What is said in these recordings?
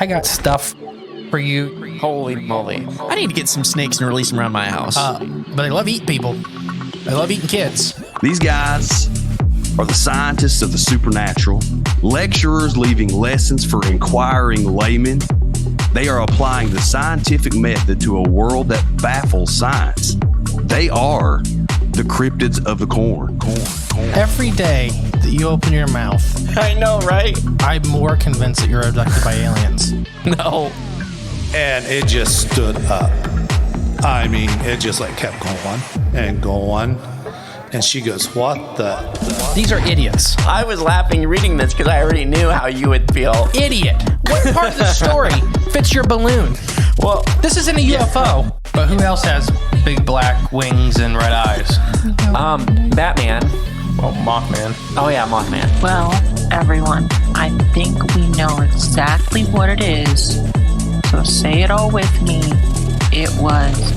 I got stuff for you. Holy moly. I need to get some snakes and release them around my house. But they love eating people. They love eating kids. These guys are the scientists of the supernatural, lecturers leaving lessons for inquiring laymen. They are applying the scientific method to a world that baffles science. They are the cryptids of the corn. Every day that you open your mouth, I know, right? I'm more convinced that you're abducted by aliens. No. And it just stood up. I mean, it just like kept going and going. And she goes, what the? These are idiots. I was laughing reading this because I already knew how you would feel. Idiot. What part of the story fits your balloon? Well, This isn't a UFO. But who else has big black wings and red eyes? Batman. Well, Mothman. Oh yeah, Mothman. Well, everyone, I think we know exactly what it is. So say it all with me. It was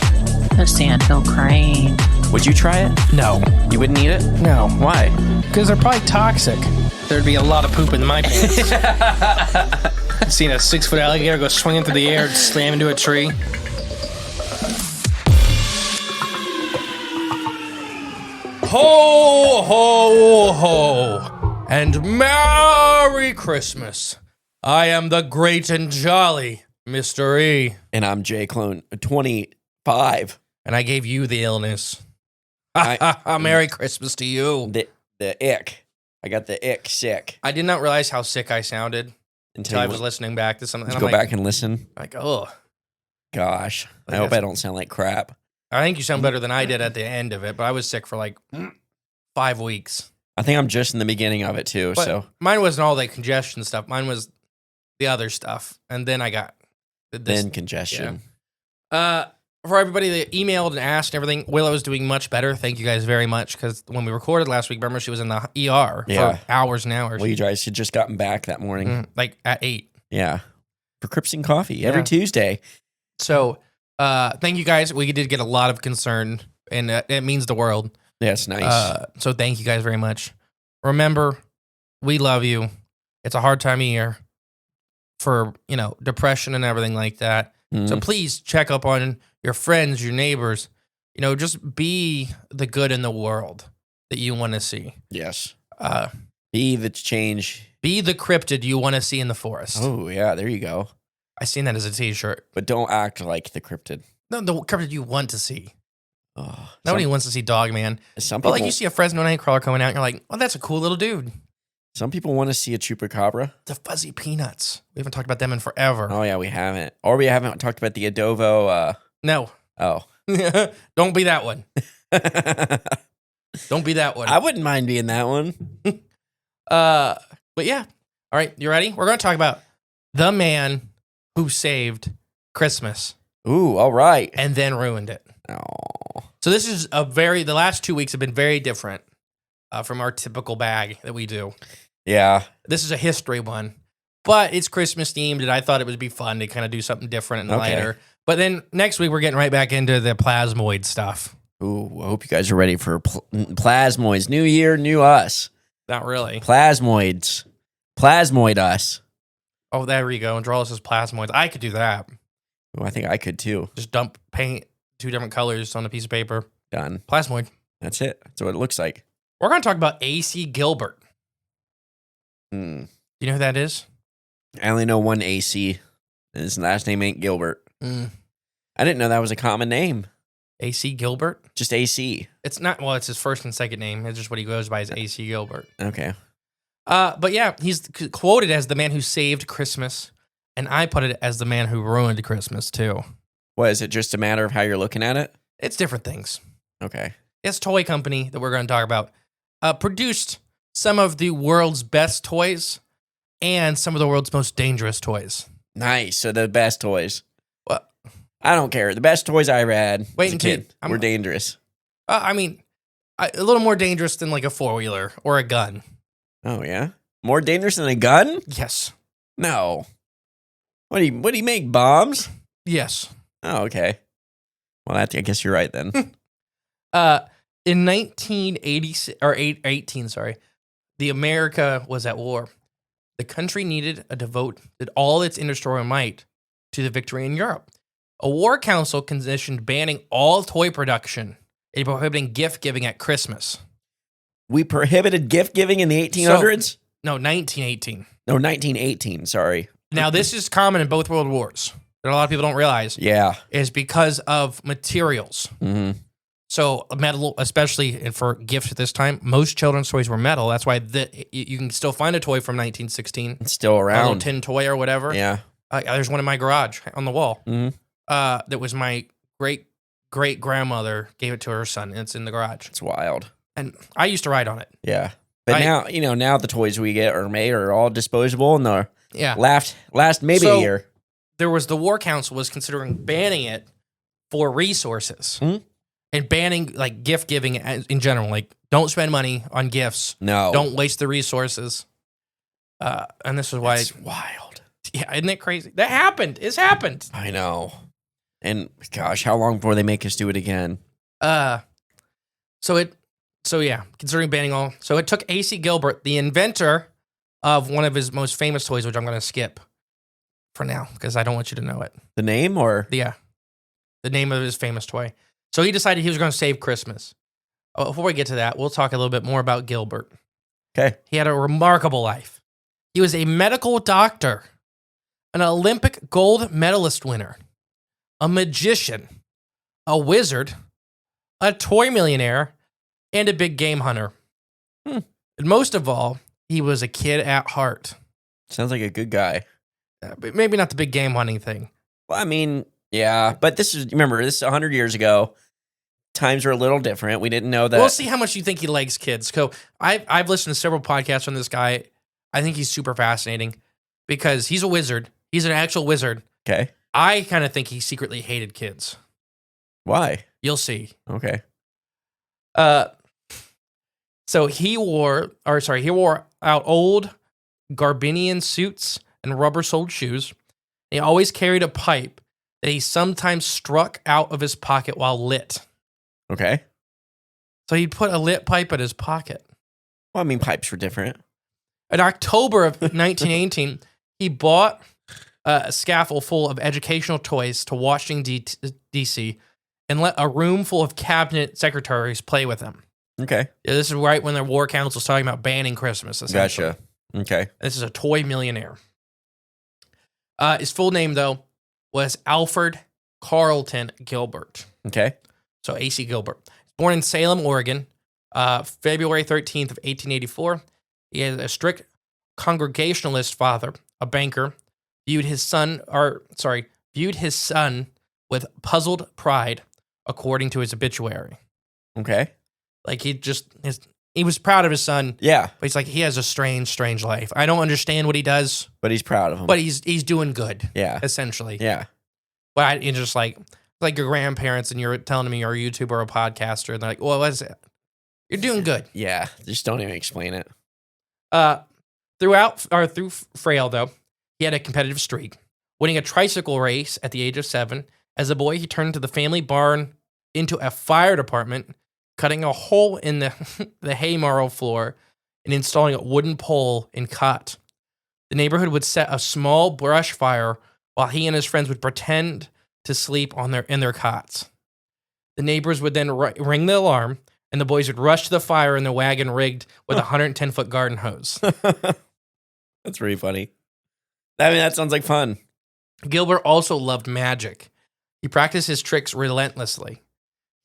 the sandhill crane. Would you try it? No. You wouldn't eat it? No. Why? Because they're probably toxic. There'd be a lot of poop in my pants. Seen a 6-foot alligator go swinging through the air and slam into a tree. Ho, ho, ho, and Merry Christmas. I am the great and jolly Mr. E, And I'm J Clone 25. and I gave you the illness. I- Merry Christmas to you. The ick. I got the ick sick. I did not realize how sick I sounded until I you was listening back to something. Let's And go I'm like, back and listen. oh, Gosh. I Like hope that's- I don't sound like crap. I think you sound better than I did at the end of it, but I was sick for like 5 weeks. I think I'm just in the beginning of it too. But So mine wasn't all the congestion stuff. Mine was the other stuff. And then I got this. then congestion. For everybody that emailed and asked and everything, Willow is doing much better. Thank you guys very much. Because when we recorded last week, remember she was in the ER Yeah. for hours and hours. Well, you guys had just gotten back that morning. Like at 8. Yeah. For Crips and Coffee every Yeah. Tuesday. So thank you guys. We did get a lot of concern, and it means the world. Yeah, it's nice. So thank you guys very much. Remember, we love you. It's a hard time of year for, depression and everything like that. So Mhm. please check up on your friends, your neighbors. Just be the good in the world that you want to see. Yes. Uh, Be the change. be the cryptid you want to see in the forest. Oh, yeah. There you go. I seen that as a t-shirt. But don't act like the cryptid. No, the cryptid you want to see. Oh, Nobody wants to see Dogman. some But people, like you see a Fresno Nightcrawler coming out, and you're like, oh, that's a cool little dude. some people want to see a chupacabra. The fuzzy peanuts. We haven't talked about them in forever. Oh, yeah, we haven't. Or we haven't talked about the Adovo. No. Oh. Don't be that one. Don't be that one. I wouldn't mind being that one. But yeah. All right, you ready? We're going to talk about the man who saved Christmas Ooh, all right. and then ruined it. Oh. So this is the last 2 weeks have been very different from our typical bag that we do. Yeah. This is a history one, but it's Christmas themed, and I thought it would be fun to kind of do something different and Okay. lighter. But then next week, we're getting right back into the plasmoid stuff. Ooh, I hope you guys are ready for plasmoids. New year, new us. Not really. Plasmoids. Plasmoid us. Oh, there we go. And draw us as plasmoids. I could do that. Ooh, I think I could too. Just dump paint 2 different colors on a piece of paper. Done. Plasmoid. That's it. That's what it looks like. We're going to talk about A.C. Gilbert. Hmm. You know who that is? I only know one AC. And his last name ain't Gilbert. I didn't know that was a common name. A.C. Gilbert? Just AC. It's not, well, it's his first and second name. It's just what he goes by as A.C. Gilbert. Okay. But yeah, he's quoted as the man who saved Christmas. And I put it as the man who ruined Christmas, too. What, is it just a matter of how you're looking at it? It's different things. Okay. This toy company that we're going to talk about produced some of the world's best toys and some of the world's most dangerous toys. Nice. So the best toys. What? I don't care. The best toys I ever had Wait as a until- kid were dangerous. I mean, a little more dangerous than like a 4-wheeler or a gun. Oh, yeah? More dangerous than a gun? Yes. No. What do you make, bombs? Yes. Oh, okay. Well, I guess you're right then. In 1980 or 18, sorry, the America was at war. the country needed to devote all its industrial might to the victory in Europe. A war council conditioned banning all toy production and prohibiting gift giving at Christmas. We prohibited gift giving in the 1800s? No, 1918. No, 1918, sorry. Now, this is common in both world wars that a lot of people don't realize. Yeah. Is because of materials. Mm-hmm. So metal, especially for gifts at this time, most children's toys were metal. That's why you can still find a toy from 1916. It's still A little around. tin toy or whatever. Yeah. There's one in my garage on the wall. Mm-hmm. That was my great-great-grandmother gave it to her son. And it's in the garage. It's wild. And I used to ride on it. Yeah. But now the toys we get are all disposable and they're last maybe a year. There was the War Council was considering banning it for resources. Mm-hmm. And banning like gift giving in general, like don't spend money on gifts. No, don't waste the resources. And this is why it's wild. Yeah, isn't it crazy? That happened. It's happened. I know. And gosh, how long before they make us do it again? Considering banning all, so it took A.C. Gilbert, the inventor of one of his most famous toys, which I'm going to skip for now because I don't want you to know it. The name or the name of his famous toy. So he decided he was going to save Christmas. Before we get to that, we'll talk a little bit more about Gilbert. Okay. He had a remarkable life. He was a medical doctor, an Olympic gold medalist winner, a magician, a wizard, a toy millionaire, and a big game hunter. And most of all, he was a kid at heart. Sounds like a good guy. But maybe not the big game hunting thing. Well, I mean, yeah, but this is 100 years ago. Times were a little different. We didn't know that. We'll see how much you think he likes kids. So I've listened to several podcasts from this guy. I think he's super fascinating because he's a wizard. He's an actual wizard. Okay. I kind of think he secretly hated kids. Why? You'll see. Okay. So he wore out old Garbinian suits and rubber-soled shoes. He always carried a pipe that he sometimes struck out of his pocket while lit. Okay. So he'd put a lit pipe in his pocket. Well, I mean, pipes were different. In October of 1918, he bought a scaffold full of educational toys to Washington, D.C., and let a room full of cabinet secretaries play with them. Okay. Yeah, this is right when the War Council was talking about banning Christmas, essentially. Gotcha. Okay. This is a toy millionaire. His full name, though, was Alfred Carlton Gilbert. Okay. So A.C. Gilbert. Born in Salem, Oregon, February 13th of 1884. He had a strict Congregationalist father, a banker, viewed his son with puzzled pride, according to his obituary. Okay. Like he was proud of his son. Yeah. But he's like, he has a strange life. I don't understand what he does. But he's proud of him. But he's doing good. Yeah. Essentially. Yeah. But it's just like your grandparents and you're telling me you're a YouTuber or a podcaster, and they're like, well, what is it? You're doing good. Yeah. Just don't even explain it. Through frail, though, he had a competitive streak, winning a tricycle race at the age of 7. As a boy, he turned to the family barn into a fire department, cutting a hole in the hay mow floor and installing a wooden pole and cot. The neighborhood would set a small brush fire while he and his friends would pretend to sleep in their cots. The neighbors would then ring the alarm, and the boys would rush to the fire in the wagon rigged with a 110-foot garden hose. That's pretty funny. I mean, that sounds like fun. Gilbert also loved magic. He practiced his tricks relentlessly.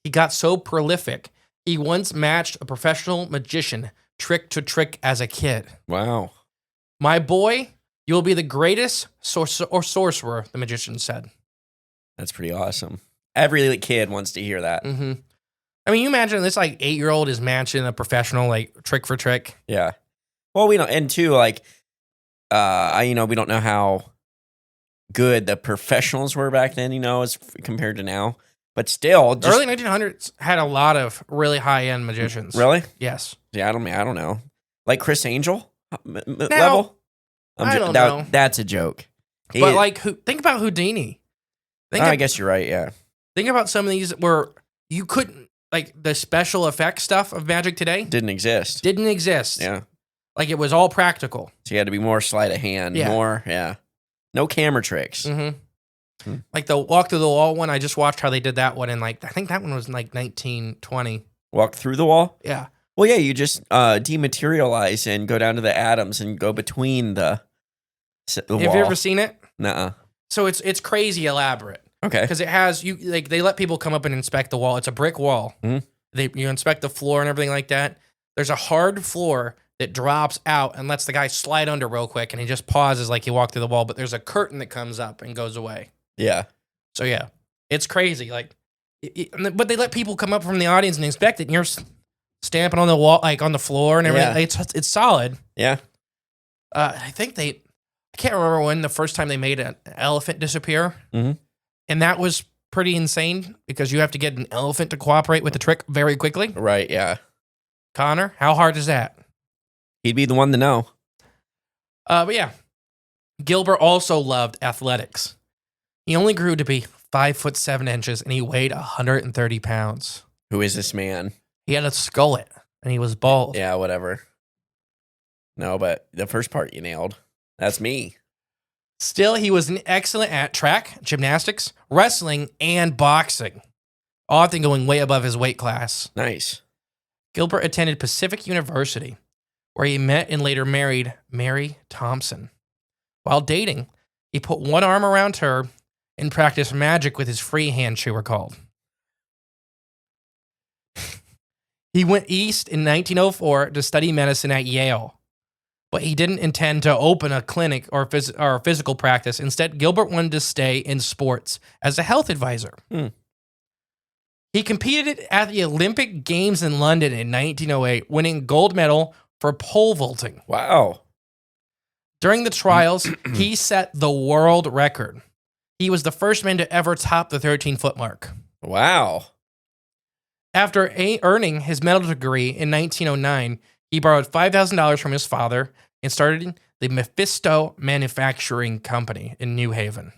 He got so prolific, he once matched a professional magician trick to trick as a kid. Wow. My boy, you will be the greatest sorcerer, the magician said. That's pretty awesome. Every kid wants to hear that. Mm-hmm. I mean, you imagine this 8-year-old is matching a professional trick for trick. Yeah. Well, we don't, and too, we don't know how good the professionals were back then, as compared to now. But still, early 1900s had a lot of really high-end magicians. Really? Yes. Yeah, I don't know. Like Chris Angel level? I don't know. That's a joke. But think about Houdini. I guess you're right, yeah. Think about some of these where you couldn't, the special effects stuff of magic today. Didn't exist. Didn't exist. Yeah. Like it was all practical. So you had to be more sleight of hand, Yeah. more, no camera tricks. Mm-hmm. Like the walk through the wall one, I just watched how they did that one, and like I think that one was in like 1920. Walk through the wall? Yeah. Well, yeah, you just dematerialize and go down to the atoms and go between the wall. Have you ever seen it? Nuh-uh. So it's crazy elaborate. Okay. Because it has they let people come up and inspect the wall. It's a brick wall. Mm-hmm. You inspect the floor and everything like that. There's a hard floor that drops out and lets the guy slide under real quick, and he just pauses like he walked through the wall. But there's a curtain that comes up and goes away. Yeah. So yeah, it's crazy. Like, but they let people come up from the audience and inspect it, and you're stamping on the wall, like on the floor and everything. Yeah. It's solid. Yeah. I think I can't remember when the first time they made an elephant disappear. Mm-hmm. And that was pretty insane because you have to get an elephant to cooperate with the trick very quickly. Right, yeah. Connor, how hard is that? He'd be the one to know. But yeah, Gilbert also loved athletics. He only grew to be 5'7" and he weighed 130 pounds. Who is this man? He had a skullet and he was bald. Yeah, whatever. No, but the first part you nailed. That's me. Still, he was excellent at track, gymnastics, wrestling, and boxing, often going way above his weight class. Nice. Gilbert attended Pacific University, where he met and later married Mary Thompson. While dating, he put one arm around her and practiced magic with his free hand, she recalled. He went east in 1904 to study medicine at Yale, but he didn't intend to open a clinic or physical practice. Instead, Gilbert wanted to stay in sports as a health advisor. He competed at the Olympic Games in London in 1908, winning gold medal for pole vaulting. Wow. During the trials, he set the world record. He was the first man to ever top the 13-foot mark. Wow. After earning his medical degree in 1909, he borrowed $5,000 from his father and started the Mephisto Manufacturing Company in New Haven.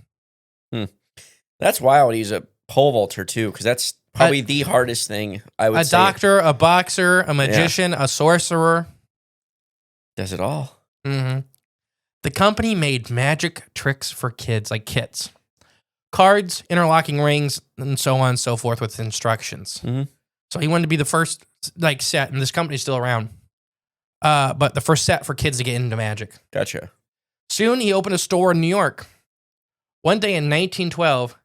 That's wild. He's a pole vaulter, too, because that's probably the hardest thing, I would say. A doctor, a boxer, a magician, a sorcerer. Does it all. Mm-hmm. The company made magic tricks for kids, like kits. Cards, interlocking rings, and so on and so forth with instructions. Mm-hmm. So he wanted to be the first set, and this company's still around. But the first set for kids to get into magic. Gotcha. Soon he opened a store in New York. One day in 1912,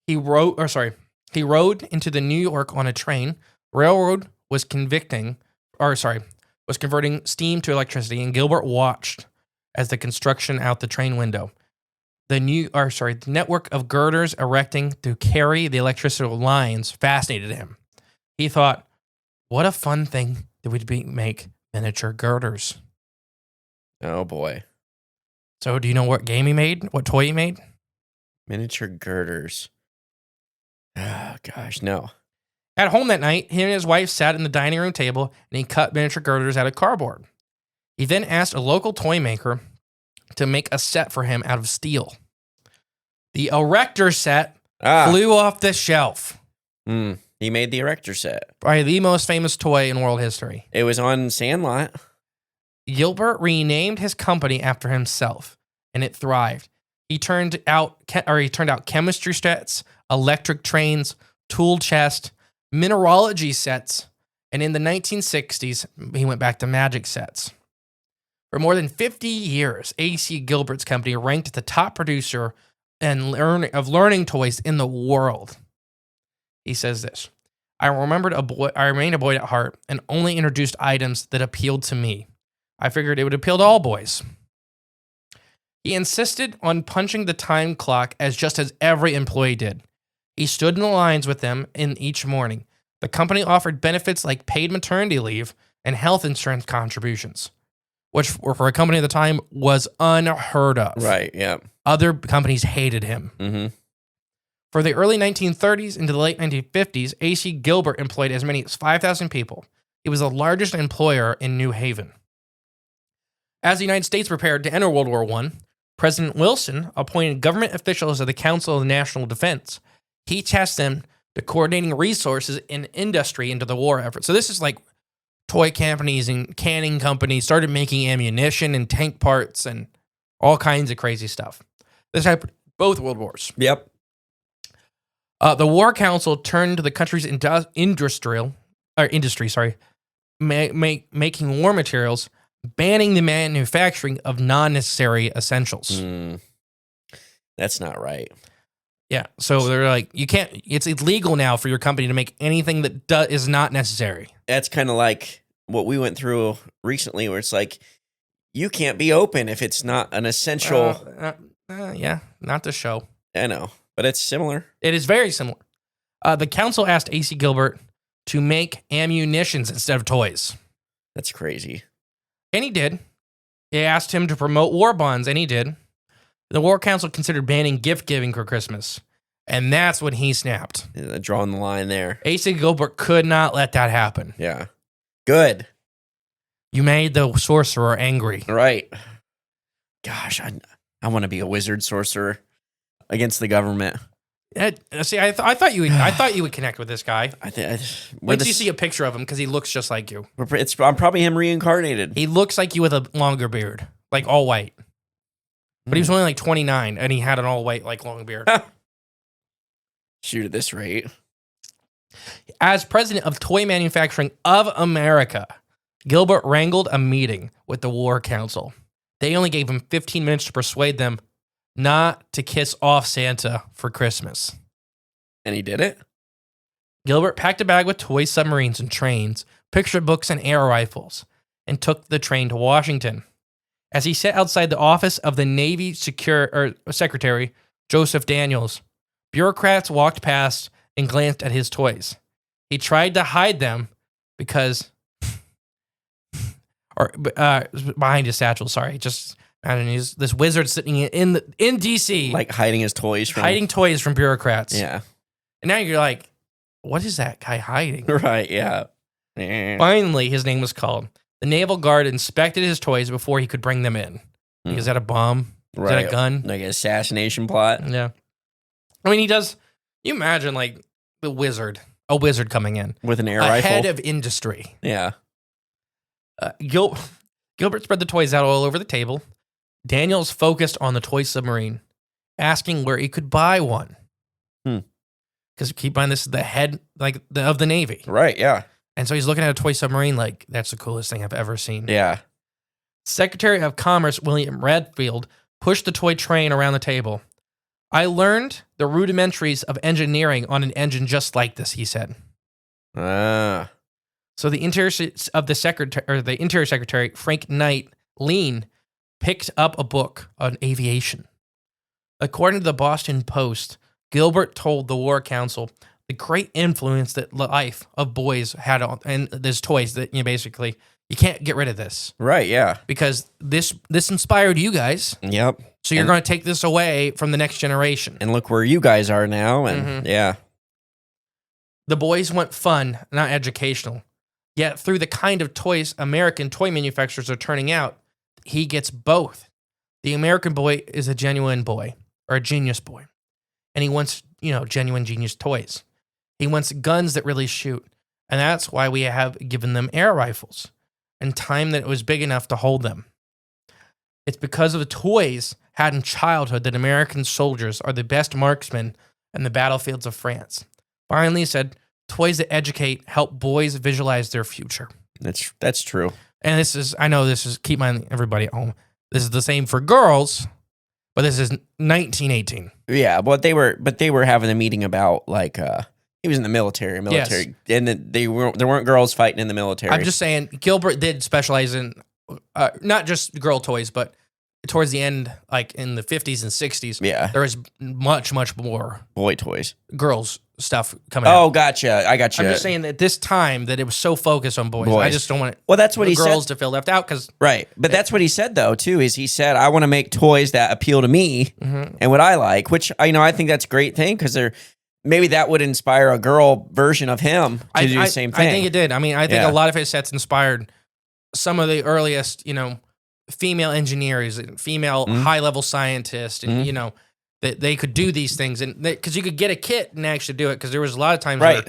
he rode into the New York on a train. Railroad was converting steam to electricity, and Gilbert watched as the construction out the train window. The network of girders erecting to carry the electricity lines fascinated him. He thought, what a fun thing that would make miniature girders. Oh, boy. So do you know what game he made? What toy he made? Miniature girders. Oh, gosh, no. At home that night, he and his wife sat in the dining room table and he cut miniature girders out of cardboard. He then asked a local toy maker to make a set for him out of steel. The Erector set flew off the shelf. He made the Erector set. Probably the most famous toy in world history. It was on Sandlot. Gilbert renamed his company after himself, and it thrived. He turned out chemistry sets, electric trains, tool chest, mineralogy sets, and in the 1960s, he went back to magic sets. For more than 50 years, A.C. Gilbert's company ranked the top producer of learning toys in the world. He says this, I remained a boy at heart and only introduced items that appealed to me. I figured it would appeal to all boys. He insisted on punching the time clock as every employee did. He stood in the lines with them in each morning. The company offered benefits like paid maternity leave and health insurance contributions, which for a company at the time was unheard of. Right, yeah. Other companies hated him. Mm-hmm. For the early 1930s into the late 1950s, A.C. Gilbert employed as many as 5,000 people. He was the largest employer in New Haven. As the United States prepared to enter World War I, President Wilson appointed government officials of the Council of National Defense. He tasked them to coordinating resources and industry into the war effort. So this is like toy companies and canning companies started making ammunition and tank parts and all kinds of crazy stuff. This happened both world wars. Yep. The War Council turned to the country's industry, making war materials, banning the manufacturing of non-necessary essentials. That's not right. Yeah, so they're like, you can't. It's illegal now for your company to make anything that is not necessary. That's kind of like what we went through recently, where it's like, you can't be open if it's not an essential. Yeah, not the show. I know, but it's similar. It is very similar. The council asked A.C. Gilbert to make ammunitions instead of toys. That's crazy. And he did. They asked him to promote war bonds, and he did. The War Council considered banning gift giving for Christmas, and that's when he snapped. Drawing the line there. A.C. Gilbert could not let that happen. Yeah. Good. You made the sorcerer angry. Right. Gosh, I want to be a wizard sorcerer against the government. See, I thought you would connect with this guy. Wait till you see a picture of him, because he looks just like you. I'm probably him reincarnated. He looks like you with a longer beard, like all white. But he was only like 29, and he had an all white, like long beard. Shoot, at this rate. As president of Toy Manufacturing of America, Gilbert wrangled a meeting with the War Council. They only gave him 15 minutes to persuade them not to kiss off Santa for Christmas. And he did it? Gilbert packed a bag with toy submarines and trains, picture books and air rifles, and took the train to Washington. As he sat outside the office of the Navy Secretary, Joseph Daniels, bureaucrats walked past and glanced at his toys. He tried to hide them because... behind his satchel, sorry. Just imagine he's this wizard sitting in DC. Like hiding his toys from... Hiding toys from bureaucrats. Yeah. And now you're like, what is that guy hiding? Right, yeah. Finally, his name was called. The Naval Guard inspected his toys before he could bring them in. Is that a bomb? Is that a gun? Like an assassination plot? Yeah. I mean, he does... You imagine, like, a wizard coming in. With an air rifle. rifle? Head of industry. Yeah. Gilbert spread the toys out all over the table. Daniels focused on the toy submarine, asking where he could buy one. Because keep in mind, this is the head of the Navy. Right, yeah. And so he's looking at a toy submarine like, that's the coolest thing I've ever seen. Yeah. Secretary of Commerce William Redfield pushed the toy train around the table. I learned the rudimentaries of engineering on an engine just like this, he said. So the Interior Secretary, Frank Knight Lean, picked up a book on aviation. According to the Boston Post, Gilbert told the War Council the great influence that life of boys had on, and there's toys that basically you can't get rid of this. Right, yeah. Because this inspired you guys. Yep. So you're going to take this away from the next generation. And look where you guys are now, and yeah. The boys want fun, not educational. Yet through the kind of toys American toy manufacturers are turning out, he gets both. The American boy is a genuine boy, or a genius boy. And he wants, genuine genius toys. He wants guns that really shoot. And that's why we have given them air rifles and time that it was big enough to hold them. It's because of the toys had in childhood that American soldiers are the best marksmen in the battlefields of France. Finally, he said, toys that educate help boys visualize their future. That's true. And keep in mind, everybody at home, this is the same for girls, but this is 1918. Yeah, but they were having a meeting about he was in the military, Yes. and there weren't girls fighting in the military. I'm just saying, Gilbert did specialize in not just girl toys, but towards the end, like in the 50s and 60s, yeah, there was much, much more boy toys, girls stuff coming out. Oh, gotcha. I got you. I'm just saying that this time that it was so focused on boys. I just don't want that's what he girls said. to feel left out. Right. But that's what he said, though, too, is he said, I want to make toys that appeal to me and what I like, which, I think that's a great thing because maybe that would inspire a girl version of him to do the same thing. I think it did. I mean, I think a lot of his sets inspired some of the earliest, female engineers and female high-level scientists and, that they could do these things. And because you could get a kit and actually do it because there was a lot of times where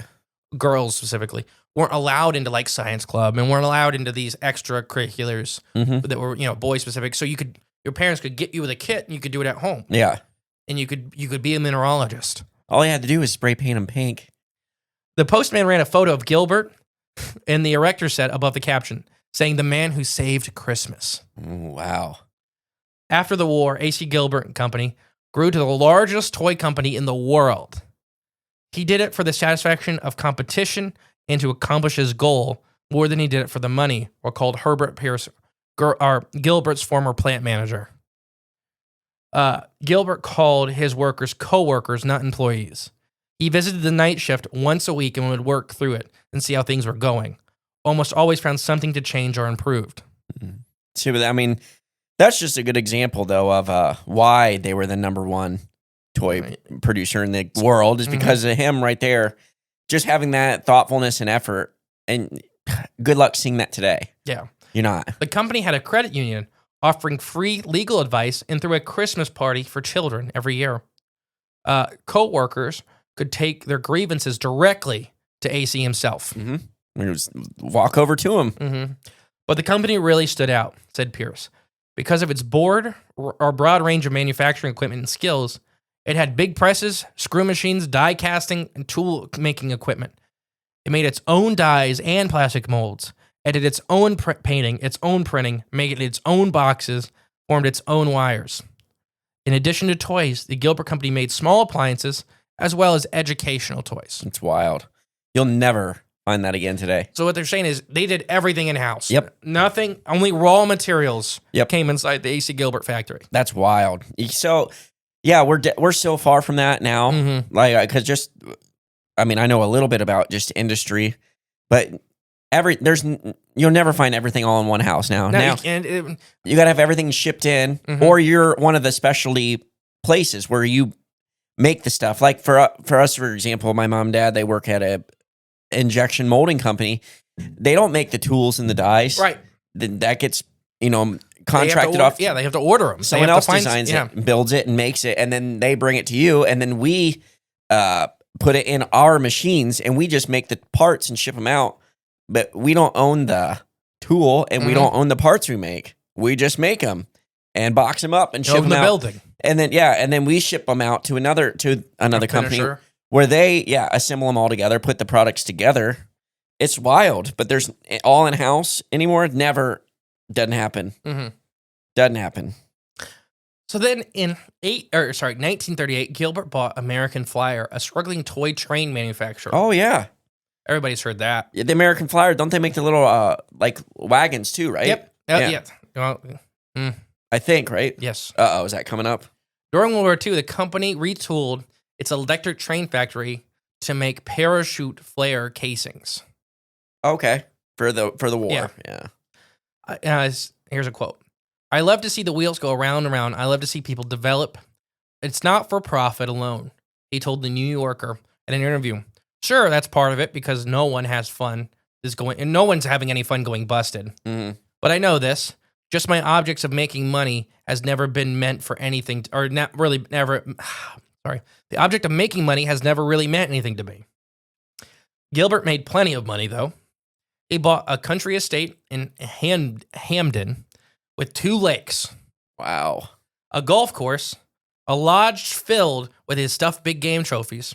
girls specifically weren't allowed into like science club and weren't allowed into these extracurriculars that were, boy specific. So your parents could get you with a kit and you could do it at home. Yeah. And you could be a mineralogist. All you had to do was spray paint them pink. The postman ran a photo of Gilbert and the erector set above the caption, saying the man who saved Christmas. Wow. After the war, A.C. Gilbert and Company grew to the largest toy company in the world. He did it for the satisfaction of competition and to accomplish his goal more than he did it for the money, recalled Herbert Pierce, Gilbert's former plant manager. Gilbert called his workers co-workers, not employees. He visited the night shift once a week and would work through it and see how things were going. Almost always found something to change or improved. See, but I mean, that's just a good example, though, of why they were the number one toy producer in the world is because of him right there, just having that thoughtfulness and effort. And good luck seeing that today. Yeah. You're not. The company had a credit union offering free legal advice and threw a Christmas party for children every year. Co-workers could take their grievances directly to AC himself. Just walk over to him. But the company really stood out, said Pierce. Because of its broad range of manufacturing equipment and skills, it had big presses, screw machines, die casting, and tool-making equipment. It made its own dies and plastic molds. It did its own painting, its own printing, made its own boxes, formed its own wires. In addition to toys, the Gilbert Company made small appliances as well as educational toys. It's wild. You'll never find that again today. So what they're saying is they did everything in-house. Yep. Nothing, only raw materials came inside the AC Gilbert factory. That's wild. So, yeah, we're so far from that now. Like, because I know a little bit about just industry, but you'll never find everything all in one house now. You got to have everything shipped in, or you're one of the specialty places where you make the stuff. Like for us, for example, my mom and dad, they work at a injection molding company. They don't make the tools and the dies. Right. That gets, contracted off. Yeah, they have to order them. Someone else designs it, and builds it, and makes it, and then they bring it to you, and then we put it in our machines, and we just make the parts and ship them out. But we don't own the tool, and we don't own the parts we make. We just make them and box them up and ship them out. Building. And then we ship them out to another company where they assemble them all together, put the products together. It's wild, but there's all in house anymore. Doesn't happen. Doesn't happen. So then in 1938, Gilbert bought American Flyer, a struggling toy train manufacturer. Oh yeah. Everybody's heard that. Yeah, the American Flyer, don't they make the little like wagons too, right? Yep. Yeah. Well, I think, right? Yes. Is that coming up? During World War II, the company retooled its electric train factory to make parachute flare casings. Okay. For the war. Yeah. Here's a quote. I love to see the wheels go around and around. I love to see people develop. It's not for profit alone, he told the New Yorker in an interview. Sure, that's part of it because no one has fun and no one's having any fun going busted. But I know this. Just my objects of making money has never been meant for anything, or not really never. Sorry. The object of making money has never really meant anything to me. Gilbert made plenty of money, though. He bought a country estate in Hamden with 2 lakes. Wow. A golf course, a lodge filled with his stuffed big game trophies.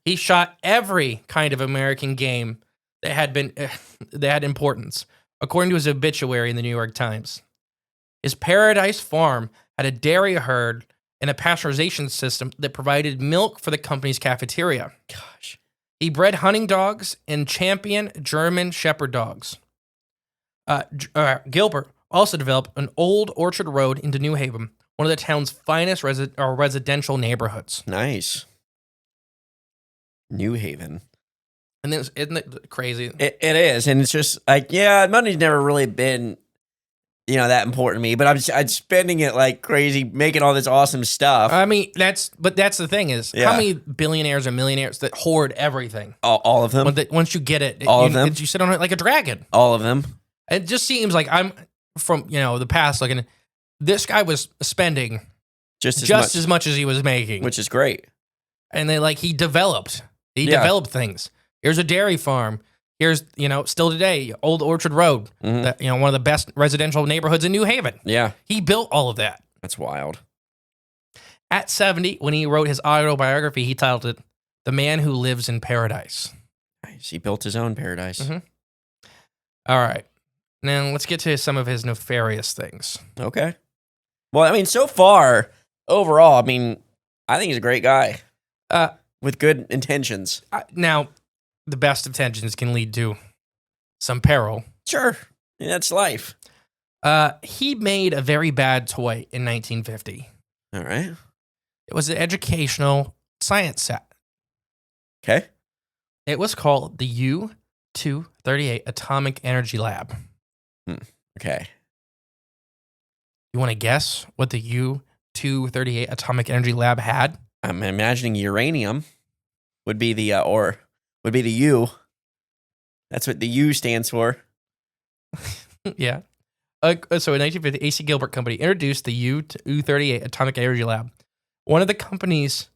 He shot every kind of American game that had importance, according to his obituary in the New York Times. His Paradise Farm had a dairy herd and a pasteurization system that provided milk for the company's cafeteria. Gosh. He bred hunting dogs and champion German Shepherd dogs. Gilbert also developed an old orchard road into New Haven, one of the town's finest residential neighborhoods. Nice. New Haven. And isn't it crazy? It is. And it's just like, money's never really been, that important to me, but I'm spending it like crazy, making all this awesome stuff. I mean, that's the thing is, how many billionaires or millionaires that hoard everything? All of them. Once you get it, all of them. You sit on it like a dragon. All of them. It just seems like I'm from, the past looking, this guy was spending just as much as he was making. Which is great. And he developed things. Here's a dairy farm. Here's, still today, Old Orchard Road, one of the best residential neighborhoods in New Haven. Yeah. He built all of that. That's wild. At 70, when he wrote his autobiography, he titled it The Man Who Lives in Paradise. Nice. He built his own paradise. Mm-hmm. All right. Now, let's get to some of his nefarious things. Okay. Well, I mean, so far, overall, I mean, I think he's a great guy with good intentions. Now, the best intentions can lead to some peril. Sure. Yeah, that's life. He made a very bad toy in 1950. All right. It was an educational science set. Okay. It was called the U-238 Atomic Energy Lab. Okay. You want to guess what the U-238 Atomic Energy Lab had? I'm imagining uranium would be the U. That's what the U stands for. Yeah. So in 1950, AC Gilbert Company introduced the U-238 Atomic Energy Lab. One of the company's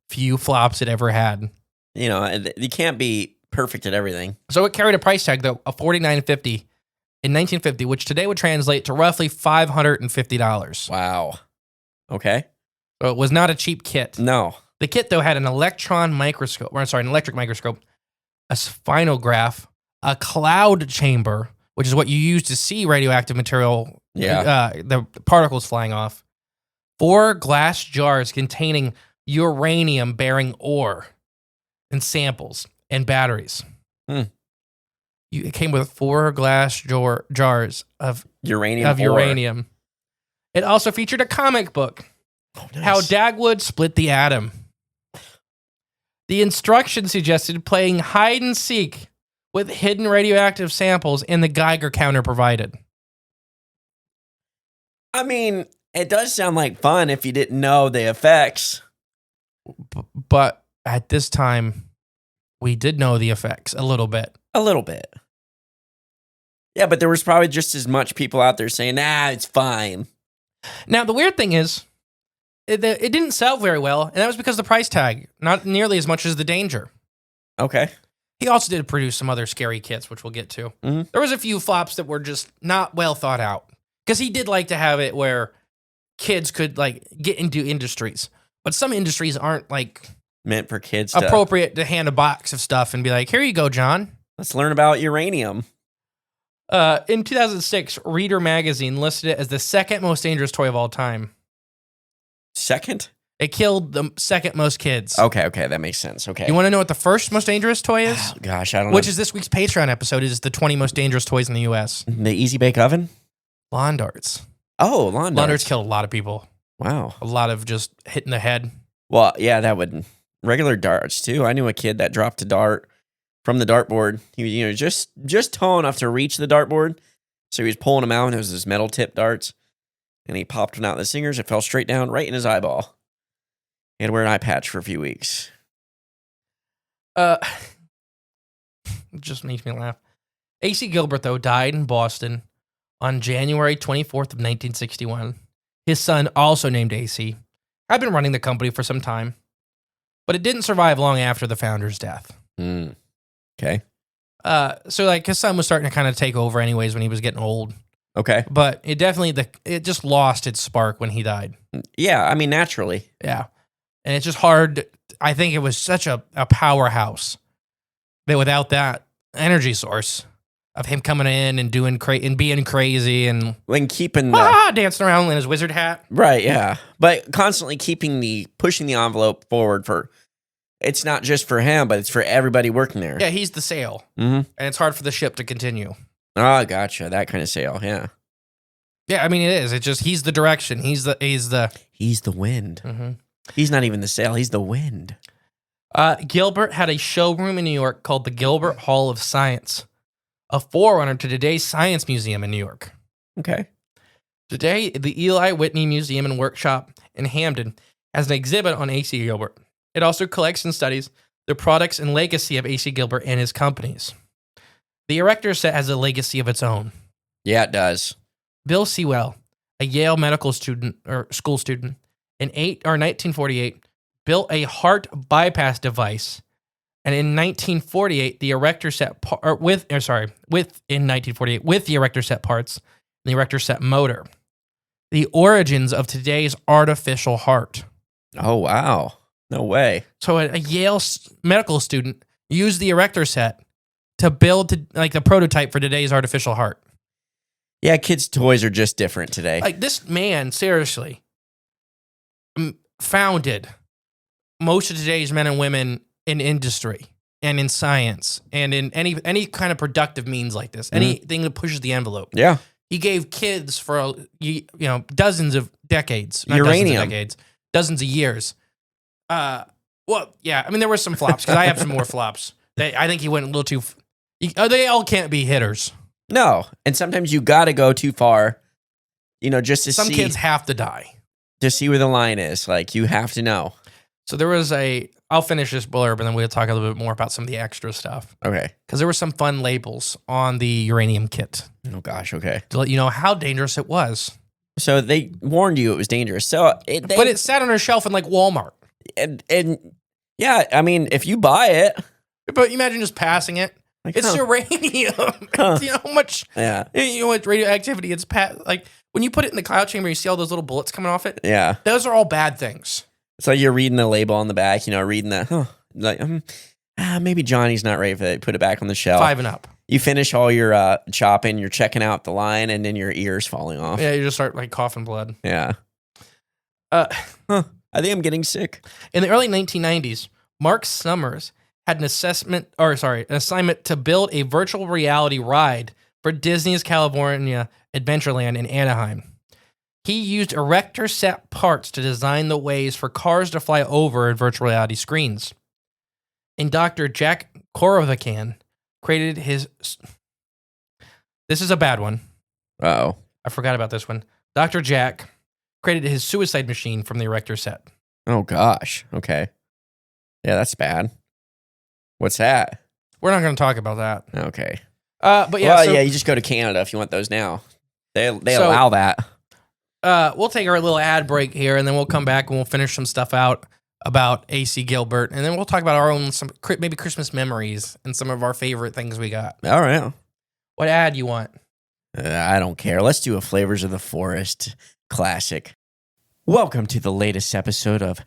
few flops it ever had. You can't be perfect at everything. So it carried a price tag, though, of $49.50 in 1950, which today would translate to roughly $550. Wow. Okay. So it was not a cheap kit. No. The kit, though, had an electric microscope, a spinograph, a cloud chamber, which is what you use to see radioactive material, the particles flying off, 4 glass jars containing uranium-bearing ore and samples and batteries. It came with 4 glass jars of uranium. It also featured a comic book, How Dagwood Split the Atom. The instructions suggested playing hide and seek with hidden radioactive samples and the Geiger counter provided. I mean, it does sound like fun if you didn't know the effects. But at this time, we did know the effects a little bit. A little bit. Yeah, but there was probably just as much people out there saying, it's fine. Now, the weird thing is, it didn't sell very well, and that was because of the price tag, not nearly as much as the danger. Okay. He also did produce some other scary kits, which we'll get to. Mm-hmm. There was a few flops that were just not well thought out, because he did like to have it where kids could get into industries, but some industries aren't meant for kids. Appropriate to hand a box of stuff and be like, "Here you go, John. Let's learn about uranium." In 2006, Reader magazine listed it as the second most dangerous toy of all time. Second? It killed the second most kids. Okay, that makes sense. Okay. You want to know what the first most dangerous toy is? Oh, gosh, I don't know. Which is this week's Patreon episode, is the 20 most dangerous toys in the U.S. The Easy Bake Oven? Lawn darts. Oh, lawn darts. Lawn darts killed a lot of people. Wow. A lot of just hitting the head. Well, yeah, that would. Regular darts, too. I knew a kid that dropped a dart from the dartboard. He was just tall enough to reach the dartboard. So he was pulling them out, and it was this metal tip darts. And he popped one out of the singers. It fell straight down right in his eyeball. He had to wear an eye patch for a few weeks. It just makes me laugh. AC Gilbert, though, died in Boston on January 24th of 1961. His son, also named AC, had been running the company for some time, but it didn't survive long after the founder's death. Okay. So his son was starting to kind of take over anyways when he was getting old. Okay. But it just lost its spark when he died. Yeah, I mean, naturally. Yeah. And it's just hard. I think it was such a powerhouse that without that energy source of him coming in and doing and being crazy and keeping dancing around in his wizard hat. Right, yeah. But constantly pushing the envelope forward it's not just for him, but it's for everybody working there. Yeah, he's the sail. Mm-hmm. And it's hard for the ship to continue. Oh, gotcha. That kind of sail, yeah. Yeah, I mean, it is. It's just, he's the direction. He's the wind. Mm-hmm. He's not even the sail. He's the wind. Gilbert had a showroom in New York called the Gilbert Hall of Science, a forerunner to today's Science Museum in New York. Okay. Today, the Eli Whitney Museum and Workshop in Hamden has an exhibit on A.C. Gilbert. It also collects and studies the products and legacy of A.C. Gilbert and his companies. The Erector set has a legacy of its own. Yeah, it does. Bill Sewell, a Yale medical student or school student, in 1948, built a heart bypass device And in 1948, the erector set with the erector set parts, and the erector set motor, the origins of today's artificial heart. Oh, wow. No way. So a Yale medical student used the erector set to build the prototype for today's artificial heart. Yeah, kids' toys are just different today. Like, this man, seriously, founded most of today's men and women in industry and in science and in any kind of productive means like this, anything that pushes the envelope. Yeah. He gave kids for dozens of decades, uranium, dozens of years. Well, yeah. I mean, there were some flops because I have some more flops. I think he went a little too. They all can't be hitters. No, and sometimes you got to go too far, just to see. Some kids have to die to see where the line is. Like, you have to know. So there was I'll finish this blurb and then we'll talk a little bit more about some of the extra stuff. Okay. Because there were some fun labels on the uranium kit. Oh, gosh. Okay. To let you know how dangerous it was. So they warned you it was dangerous. So but it sat on a shelf in like Walmart. And yeah, I mean, if you buy it. But imagine just passing it. Like, it's uranium. Huh. You know how much, what radioactivity it's like when you put it in the cloud chamber, you see all those little bullets coming off it. Yeah. Those are all bad things. So you're reading the label on the back, reading that, maybe Johnny's not ready for that. Put it back on the shelf. 5 and up. You finish all your chopping, you're checking out the line, and then your ear's falling off. Yeah, you just start like coughing blood. Yeah. I think I'm getting sick. In the early 1990s, Mark Summers had an assignment to build a virtual reality ride for Disney's California Adventureland in Anaheim. He used erector set parts to design the ways for cars to fly over in virtual reality screens. And Dr. Jack Korovacan created his... This is a bad one. Uh-oh. I forgot about this one. Dr. Jack created his suicide machine from the erector set. Oh, gosh. Okay. Yeah, that's bad. What's that? We're not going to talk about that. Okay. But yeah, you just go to Canada if you want those now. They allow that. We'll take our little ad break here, and then we'll come back and we'll finish some stuff out about A.C. Gilbert, and then we'll talk about our own maybe Christmas memories and some of our favorite things we got. All right. What ad you want? I don't care. Let's do a Flavors of the Forest classic. Welcome to the latest episode of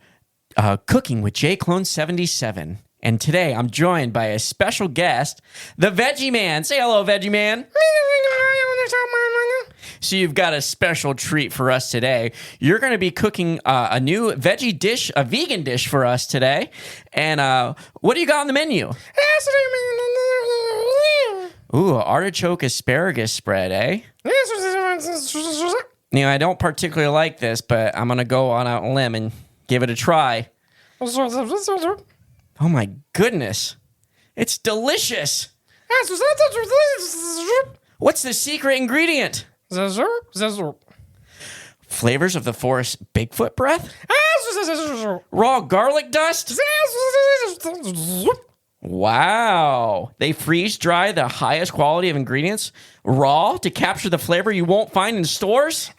Cooking with J Clone 77. And today I'm joined by a special guest, the Veggie Man. Say hello, Veggie Man. So you've got a special treat for us today. You're going to be cooking a new veggie dish, a vegan dish for us today. And what do you got on the menu? Ooh, artichoke asparagus spread, eh? I don't particularly like this, but I'm going to go on a limb and give it a try. Oh my goodness. It's delicious. What's the secret ingredient? Flavors of the Forest Bigfoot breath? Raw garlic dust? Wow. They freeze dry the highest quality of ingredients raw to capture the flavor you won't find in stores?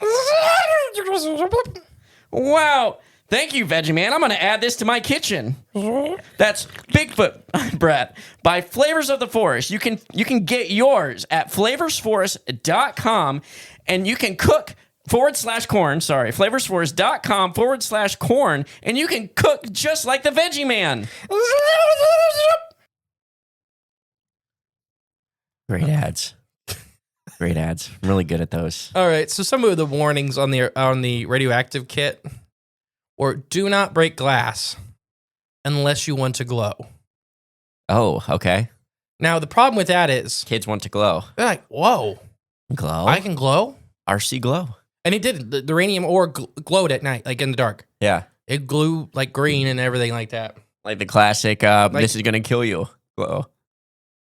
Wow. Thank you, Veggie Man. I'm going to add this to my kitchen. That's Bigfoot breath by Flavors of the Forest. You can get yours at flavorsforest.com, and you can cook /corn. Sorry, flavorsforest.com /corn, and you can cook just like the Veggie Man. Great ads. Great ads. I'm really good at those. All right. So some of the warnings on the radioactive kit. Or do not break glass unless you want to glow. Oh, okay. Now, the problem with that is... kids want to glow. They're like, whoa. Glow? I can glow? RC glow. And it did. The uranium ore glowed at night, like in the dark. Yeah. It glowed like green and everything like that. Like the classic, this is going to kill you glow.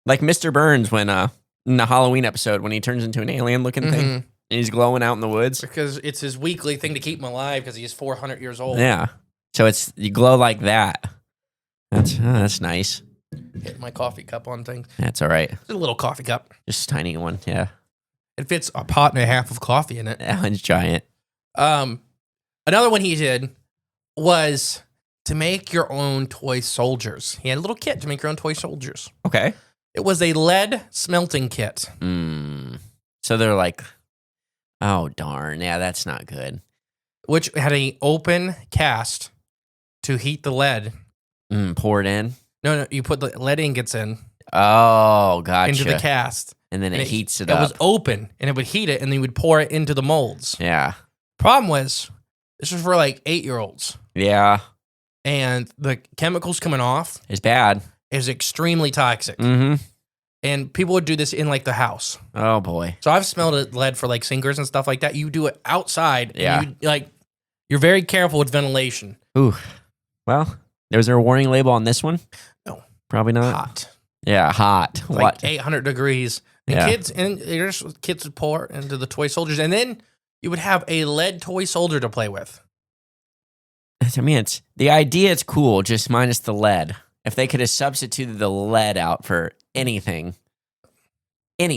Like Mr. Burns when in the Halloween episode when he turns into an alien-looking thing. And he's glowing out in the woods. Because it's his weekly thing to keep him alive because he's 400 years old. Yeah. So you glow like that. That's nice. Hit my coffee cup on things. That's all right. It's a little coffee cup. Just a tiny one, yeah. It fits a pot and a half of coffee in it. That one's giant. Another one he did was to make your own toy soldiers. He had a little kit to make your own toy soldiers. Okay. It was a lead smelting kit. So they're like, oh, darn. Yeah, that's not good. Which had an open cast to heat the lead. Pour it in? No, you put the lead ingots in. Oh, gotcha. Into the cast. And then it heats it up. It was open, and it would heat it, and then you would pour it into the molds. Yeah. Problem was, this was for like 8-year-olds. Yeah. And the chemicals coming off is bad. Is extremely toxic. And people would do this in like the house. Oh boy. So I've smelled lead for like sinkers and stuff like that. You do it outside. Yeah. And you're very careful with ventilation. Ooh. Well, was there a warning label on this one? No. Probably not. Hot. Yeah, hot. What? Like 800 degrees. And Yeah. kids would pour into the toy soldiers, and then you would have a lead toy soldier to play with. I mean, the idea is cool, just minus the lead. If they could have substituted the lead out for anything, that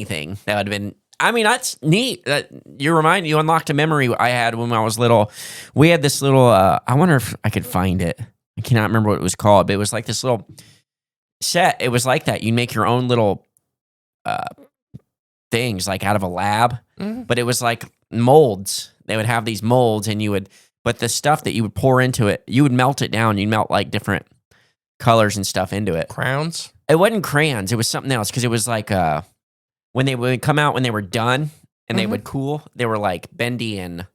would have been. I mean, that's neat. You unlocked a memory I had when I was little. We had this little. I wonder if I could find it. I cannot remember what it was called, but it was like this little set. It was like that. You make your own little things like out of a lab, but it was like molds. They would have these molds, and but the stuff that you would pour into it, you would melt it down. You'd melt like different colors and stuff into it. Crowns? It wasn't crayons. It was something else because it was like when they would come out when they were done and they would cool, they were like bendy and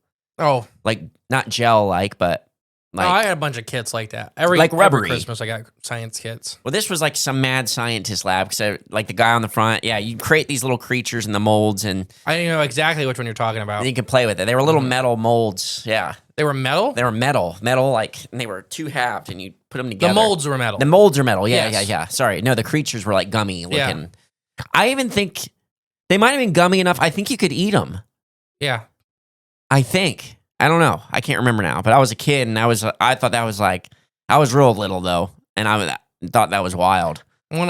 like not gel like, but like I had a bunch of kits like that. Every Christmas I got science kits. Well, this was like some mad scientist lab because like the guy on the front, you create these little creatures in the molds and I didn't know exactly which one you're talking about. You could play with it. They were little metal molds. Yeah. They were metal? They were metal, like, and they were two-halved, and you put them together. The molds were metal. The molds are metal, yeah, Yes. yeah. Sorry, no, the creatures were like gummy looking. Yeah. I even think they might have been gummy enough. I think you could eat them. Yeah. I think. I don't know. I can't remember now. But I was a kid, and I thought that was like, I was real little though, and I thought that was wild. One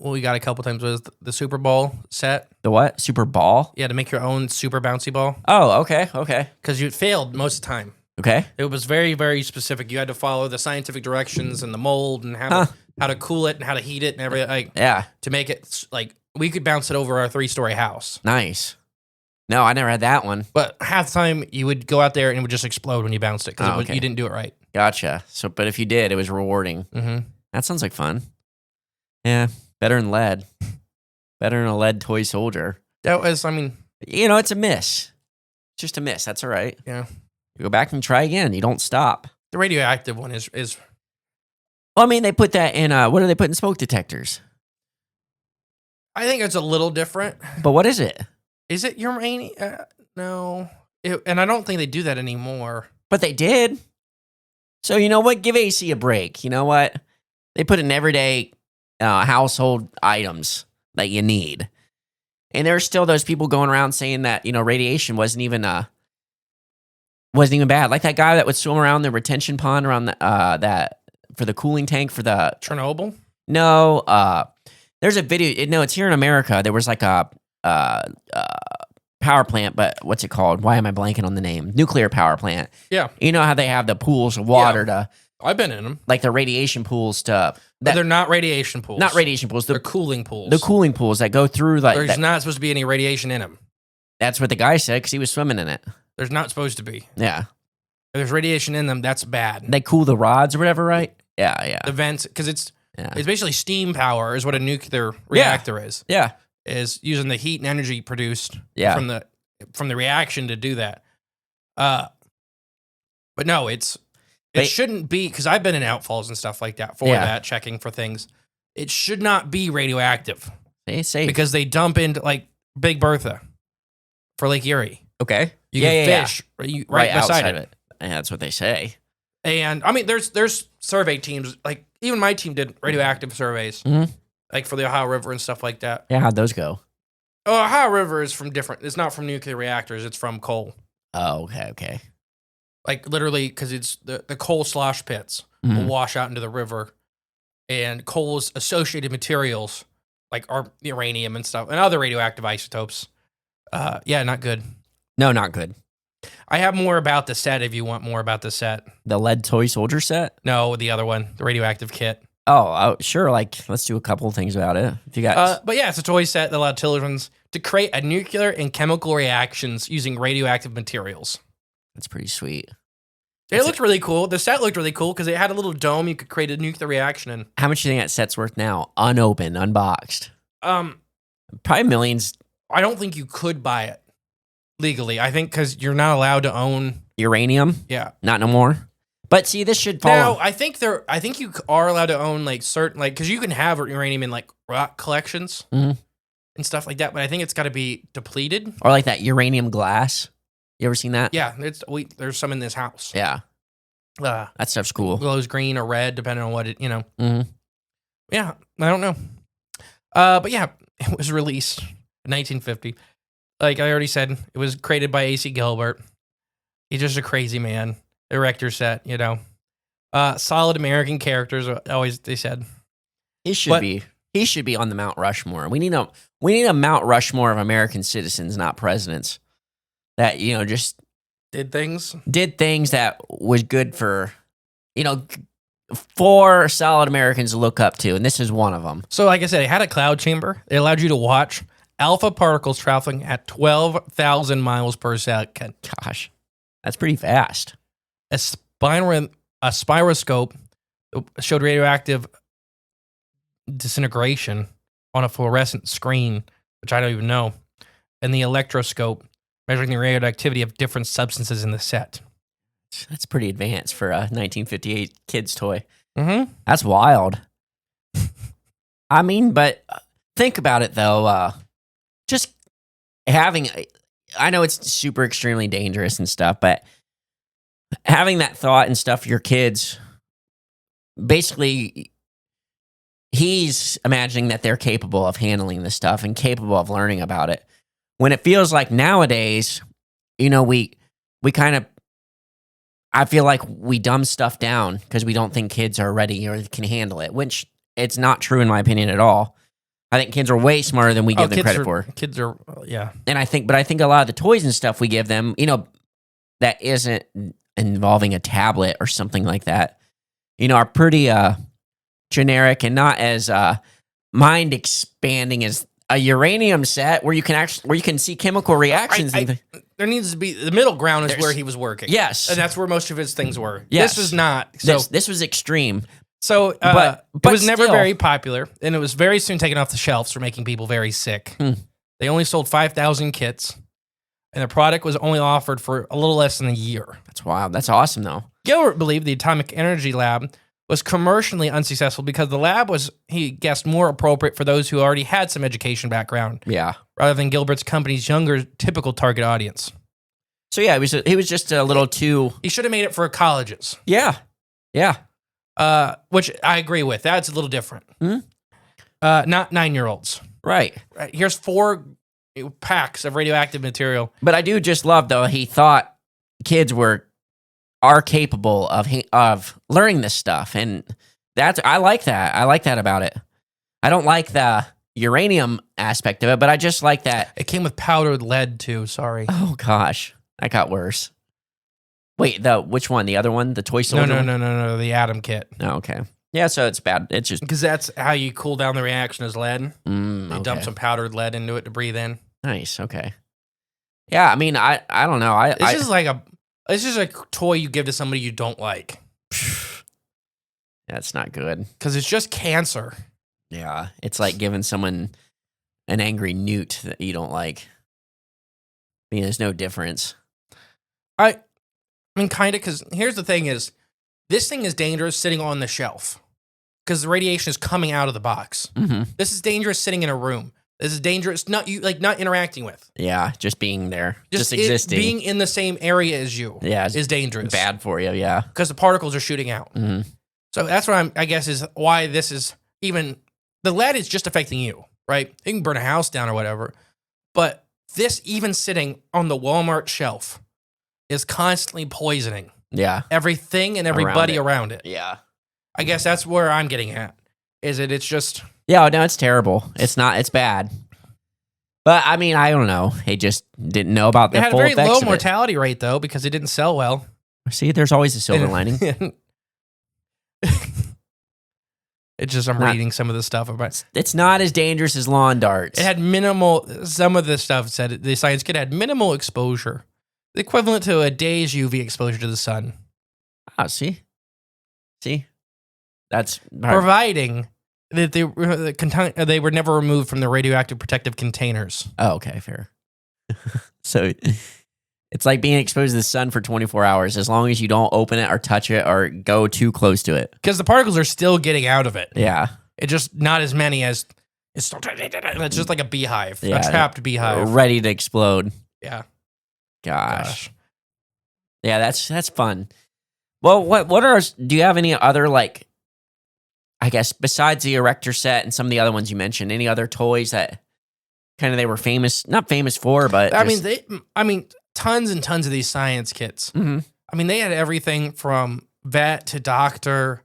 we got a couple times was the Super Bowl set. The what? Super ball? Yeah, to make your own super bouncy ball. Oh, okay. Because you failed most of the time. Okay. It was very, very specific. You had to follow the scientific directions and the mold and how to cool it and how to heat it and everything. To make it like we could bounce it over our 3-story house. Nice. No, I never had that one. But half the time you would go out there and it would just explode when you bounced it because you didn't do it right. Gotcha. So, but if you did, it was rewarding. That sounds like fun. Yeah, better than lead. Better than a lead toy soldier. That was, I mean... it's a miss. Just a miss. That's all right. Yeah. You go back and try again. You don't stop. The radioactive one is... Well, I mean, they put that in... what do they put in smoke detectors? I think it's a little different. But what is it? Is it uranium? No. And I don't think they do that anymore. But they did. So, you know what? Give AC a break. You know what? They put in everyday... household items that you need. And there's still those people going around saying that, radiation wasn't even bad. Like that guy that would swim around the retention pond around that for the cooling tank for the Chernobyl? No, there's a video. No, it's here in America. There was like a power plant, but what's it called? Why am I blanking on the name? Nuclear power plant. Yeah. You know how they have the pools of water to... I've been in them. Like the radiation pools to... But they're not radiation pools. Not radiation pools. They're cooling pools. The cooling pools that go through like... There's not supposed to be any radiation in them. That's what the guy said because he was swimming in it. There's not supposed to be. Yeah. If there's radiation in them, that's bad. They cool the rods or whatever, right? Yeah. The vents, because it's basically steam power is what a nuclear reactor is. Yeah. Is using the heat and energy produced from the reaction to do that. But no, it shouldn't be, because I've been in outfalls and stuff like that for that, checking for things. It should not be radioactive. They say because they dump into like Big Bertha for Lake Erie. Okay. You get fish right beside it. And that's what they say. And I mean, there's survey teams, like even my team did radioactive surveys, like for the Ohio River and stuff like that. Yeah, how'd those go? Oh, Ohio River is from different. It's not from nuclear reactors. It's from coal. Oh, okay. Like literally, because it's the coal slosh pits will wash out into the river, and coal's associated materials like uranium and stuff and other radioactive isotopes. Not good. No, not good. I have more about the set if you want more about the set. The lead toy soldier set? No, the other one, the radioactive kit. Oh, sure. Like, let's do a couple of things about it. If you got, But yeah, it's a toy set that allowed children to create a nuclear and chemical reactions using radioactive materials. that's pretty sweet. It looked really cool. The set looked really cool because it had a little dome you could create a nuclear reaction in. How much do you think that set's worth now? Unopened, unboxed. Probably millions. I don't think you could buy it legally. I think because you're not allowed to own Uranium? Yeah. Not no more. But see, this should fall. Now, I think you are allowed to own like certain because you can have uranium in like rock collections and stuff like that. But I think it's got to be depleted. Or like that uranium glass. You ever seen that? Yeah, there's some in this house. Yeah. That stuff's cool. Glows green or red, depending on what it, Mm-hmm. Yeah, I don't know. But yeah, it was released in 1950. Like I already said, it was created by A.C. Gilbert. He's just a crazy man. Erector set, solid American characters. Always they said He should be on the Mount Rushmore. We need a Mount Rushmore of American citizens, not presidents. That just did things that was good for 4 solid Americans to look up to, and this is one of them. So, like I said, it had a cloud chamber. It allowed you to watch alpha particles traveling at 12,000 miles per second. Gosh, that's pretty fast. A spiroscope showed radioactive disintegration on a fluorescent screen, which I don't even know, and the electroscope measuring the radioactivity of different substances in the set. That's pretty advanced for a 1958 kid's toy. Mm-hmm. That's wild. I mean, but think about it, though. Just having... I know it's super extremely dangerous and stuff, but having that thought and stuff for your kids, basically, he's imagining that they're capable of handling this stuff and capable of learning about it. When it feels like nowadays, we kind of... I feel like we dumb stuff down because we don't think kids are ready or can handle it, which it's not true in my opinion at all. I think kids are way smarter than we give them credit for. Kids are, yeah. And I think a lot of the toys and stuff we give them, that isn't involving a tablet or something like that, are pretty generic and not as mind expanding as a uranium set where you can see chemical reactions. There needs to be the middle ground is where he was working. Yes, and that's where most of his things were. Yes. This was not. So this was extreme. So, but it was never still. very popular, and it was very soon taken off the shelves for making people very sick. They only sold 5,000 kits, and the product was only offered for a little less than a year. That's wild. That's awesome, though. Gilbert believed the Atomic Energy Lab was commercially unsuccessful because the lab was, he guessed, more appropriate for those who already had some education background. Yeah. Rather than Gilbert's company's younger, typical target audience. So yeah, he was just a little too... He should have made it for colleges. Yeah. Yeah. Which I agree with. That's a little different. Not 9-year-olds. Right. Here's 4 packs of radioactive material. But I do just love, though, he thought kids are capable of learning this stuff, and I like that. I like that about it. I don't like the uranium aspect of it, but I just like that. It came with powdered lead too. Sorry. Oh gosh, that got worse. Wait, which one? The other one? The toy soldier? No. The atom kit. Oh, okay. Yeah, so it's bad. It's just because that's how you cool down the reaction is lead. They dump okay. some powdered lead into it to breathe in. Nice. Okay. Yeah, I mean, I don't know. This is a toy you give to somebody you don't like. That's not good. Because it's just cancer. Yeah, it's like giving someone an angry newt that you don't like. I mean, there's no difference. I mean, kind of, because here's the thing is, this thing is dangerous sitting on the shelf. Because the radiation is coming out of the box. Mm-hmm. This is dangerous sitting in a room. This is dangerous, not interacting with. Yeah, just being there. Just existing. Being in the same area as you is dangerous. Bad for you, yeah. Because the particles are shooting out. Mm-hmm. So that's what I guess is why this is even... The lead is just affecting you, right? You can burn a house down or whatever. But this, even sitting on the Walmart shelf, is constantly poisoning. Yeah. Everything and everybody around it. Yeah. I guess that's where I'm getting at. It's just... Yeah, no, it's terrible. It's bad. But I mean, I don't know. He just didn't know about the It had a full very effects low of it. mortality rate, though, because it didn't sell well. See, there's always a silver lining. It's just I'm reading some of the stuff about. It's not as dangerous as lawn darts. It had minimal. Some of the stuff said the science kit had minimal exposure, the equivalent to a day's UV exposure to the sun. Oh, see, that's Providing that they were never removed from the radioactive protective containers. Oh, okay, fair. So it's like being exposed to the sun for 24 hours, as long as you don't open it or touch it or go too close to it. Because the particles are still getting out of it. Yeah. It's just not as many as it's just like a beehive, a trapped beehive. Ready to explode. Yeah. Gosh. Yeah, that's fun. Well, what are, do you have any other, like, I guess, besides the Erector set and some of the other ones you mentioned, any other toys that kind of they were not famous for, but I mean, tons and tons of these science kits. Mm-hmm. I mean, they had everything from vet to doctor